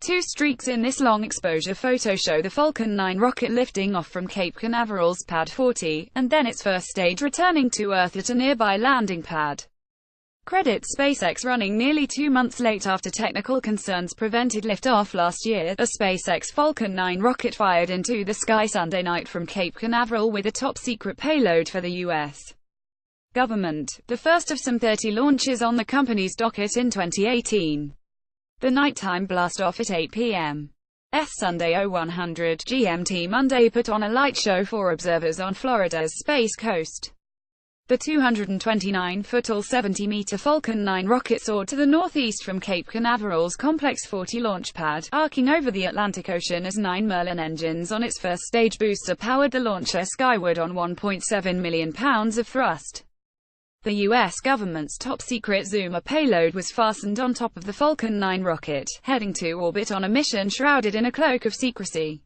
Two streaks in this long exposure photo show the Falcon 9 rocket lifting off from Cape Canaveral's Pad 40, and then its first stage returning to Earth at a nearby landing pad. Credit SpaceX running nearly 2 months late after technical concerns prevented liftoff last year. A SpaceX Falcon 9 rocket fired into the sky Sunday night from Cape Canaveral with a top-secret payload for the U.S. government, the first of some 30 launches on the company's docket in 2018. The nighttime blast-off at 8 p.m. Sunday 0100 GMT Monday put on a light show for observers on Florida's Space Coast. The 229-foot tall 70-meter Falcon 9 rocket soared to the northeast from Cape Canaveral's Complex 40 launch pad, arcing over the Atlantic Ocean as 9 Merlin engines on its first stage booster powered the launcher skyward on 1.7 million pounds of thrust. The U.S. government's top-secret Zoomer payload was fastened on top of the Falcon 9 rocket, heading to orbit on a mission shrouded in a cloak of secrecy.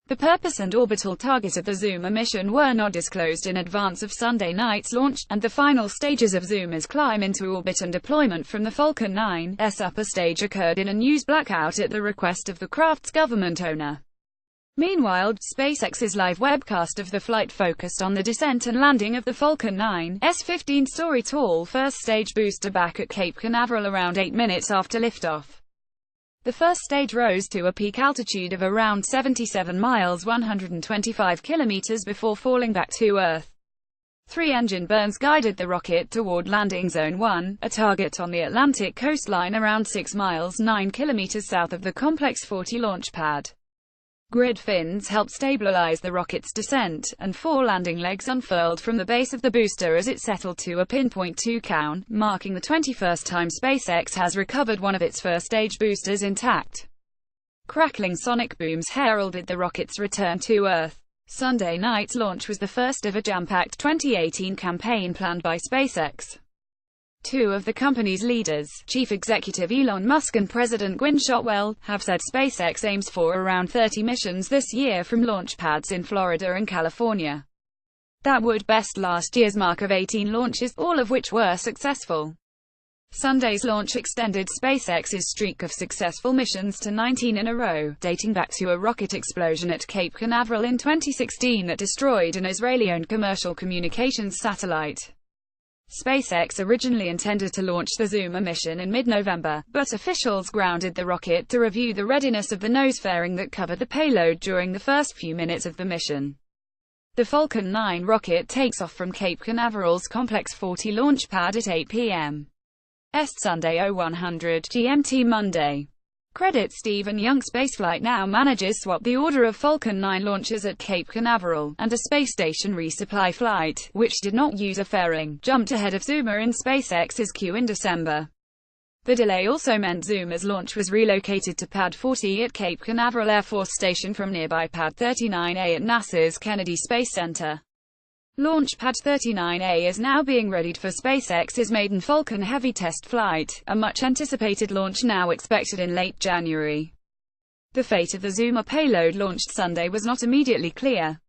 The purpose and orbital target of the Zoomer mission were not disclosed in advance of Sunday night's launch, and the final stages of Zoomer's climb into orbit and deployment from the Falcon 9's upper stage occurred in a news blackout at the request of the craft's government owner. Meanwhile, SpaceX's live webcast of the flight focused on the descent and landing of the Falcon 9's 15-story tall first-stage booster back at Cape Canaveral around 8 minutes after liftoff. The first stage rose to a peak altitude of around 77 miles (125 kilometers) before falling back to Earth. 3 engine burns guided the rocket toward Landing Zone 1, a target on the Atlantic coastline around 6 miles (9 kilometers) south of the Complex 40 launch pad. Grid fins helped stabilize the rocket's descent, and 4 landing legs unfurled from the base of the booster as it settled to a pinpoint 2 count, marking the 21st time SpaceX has recovered one of its first-stage boosters intact. Crackling sonic booms heralded the rocket's return to Earth. Sunday night's launch was the first of a jam-packed 2018 campaign planned by SpaceX. 2 of the company's leaders, Chief Executive Elon Musk and President Gwynne Shotwell, have said SpaceX aims for around 30 missions this year from launch pads in Florida and California. That would best last year's mark of 18 launches, all of which were successful. Sunday's launch extended SpaceX's streak of successful missions to 19 in a row, dating back to a rocket explosion at Cape Canaveral in 2016 that destroyed an Israeli-owned commercial communications satellite. SpaceX originally intended to launch the Zoomer mission in mid-November, but officials grounded the rocket to review the readiness of the nose fairing that covered the payload during the first few minutes of the mission. The Falcon 9 rocket takes off from Cape Canaveral's Complex 40 launch pad at 8 p.m. Sunday 0100 GMT Monday. Credit Stephen Young. Spaceflight Now managers swapped the order of Falcon 9 launches at Cape Canaveral, and a space station resupply flight, which did not use a fairing, jumped ahead of Zoomer in SpaceX's queue in December. The delay also meant Zoomer's launch was relocated to Pad 40 at Cape Canaveral Air Force Station from nearby Pad 39A at NASA's Kennedy Space Center. Launch Pad 39A is now being readied for SpaceX's maiden Falcon Heavy test flight, a much-anticipated launch now expected in late January. The fate of the Zoomer payload launched Sunday was not immediately clear.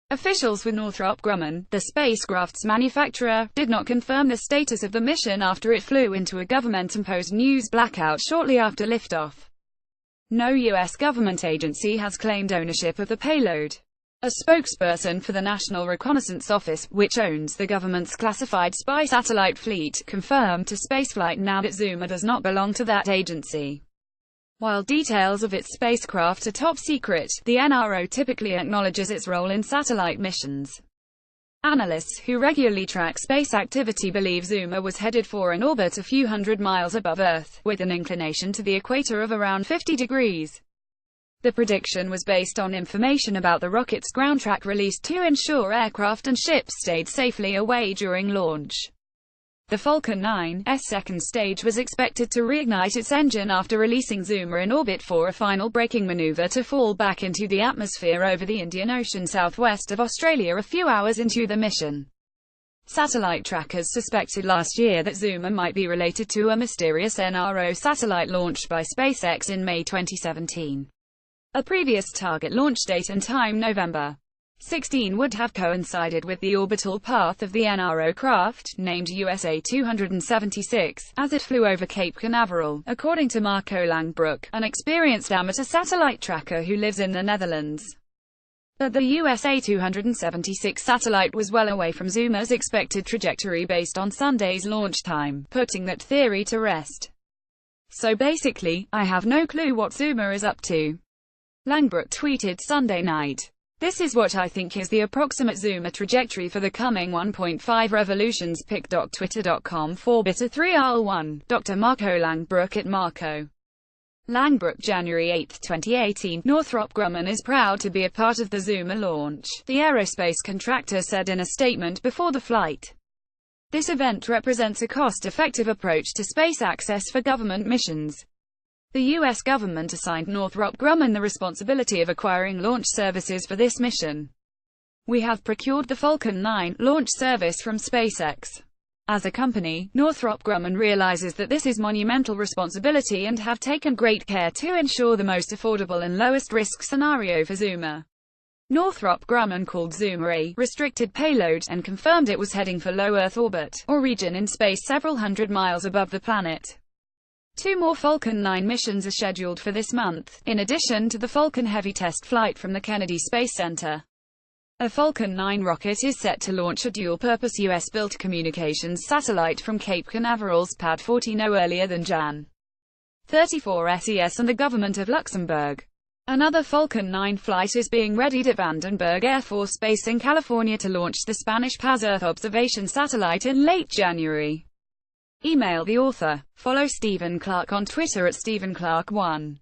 Officials with Northrop Grumman, the spacecraft's manufacturer, did not confirm the status of the mission after it flew into a government-imposed news blackout shortly after liftoff. No U.S. government agency has claimed ownership of the payload. A spokesperson for the National Reconnaissance Office, which owns the government's classified spy satellite fleet, confirmed to Spaceflight Now that Zoomer does not belong to that agency. While details of its spacecraft are top secret, the NRO typically acknowledges its role in satellite missions. Analysts who regularly track space activity believe Zoomer was headed for an orbit a few hundred miles above Earth, with an inclination to the equator of around 50 degrees. The prediction was based on information about the rocket's ground track released to ensure aircraft and ships stayed safely away during launch. The Falcon 9's second stage was expected to reignite its engine after releasing Zoomer in orbit for a final braking maneuver to fall back into the atmosphere over the Indian Ocean southwest of Australia a few hours into the mission. Satellite trackers suspected last year that Zoomer might be related to a mysterious NRO satellite launched by SpaceX in May 2017. A previous target launch date and time November 16 would have coincided with the orbital path of the NRO craft, named USA-276, as it flew over Cape Canaveral, according to Marco Langbroek, an experienced amateur satellite tracker who lives in the Netherlands. But the USA-276 satellite was well away from Zuma's expected trajectory based on Sunday's launch time, putting that theory to rest. So basically, I have no clue what Zuma is up to. Langbroek tweeted Sunday night. This is what I think is the approximate Zuma trajectory for the coming 1.5 revolutions. pic.twitter.com/bitter3r1. Dr. Marco Langbroek at Marco Langbroek, January 8, 2018. Northrop Grumman is proud to be a part of the Zuma launch, the aerospace contractor said in a statement before the flight. This event represents a cost-effective approach to space access for government missions. The U.S. government assigned Northrop Grumman the responsibility of acquiring launch services for this mission. We have procured the Falcon 9 launch service from SpaceX. As a company, Northrop Grumman realizes that this is monumental responsibility and have taken great care to ensure the most affordable and lowest risk scenario for Zuma. Northrop Grumman called Zuma a restricted payload and confirmed it was heading for low Earth orbit, or region in space several hundred miles above the planet. 2 more Falcon 9 missions are scheduled for this month, in addition to the Falcon Heavy test flight from the Kennedy Space Center. A Falcon 9 rocket is set to launch a dual-purpose U.S.-built communications satellite from Cape Canaveral's Pad 40 no earlier than Jan. 34 SES and the government of Luxembourg. Another Falcon 9 flight is being readied at Vandenberg Air Force Base in California to launch the Spanish Paz Earth observation satellite in late January. Email the author. Follow Stephen Clark on Twitter at StephenClark1.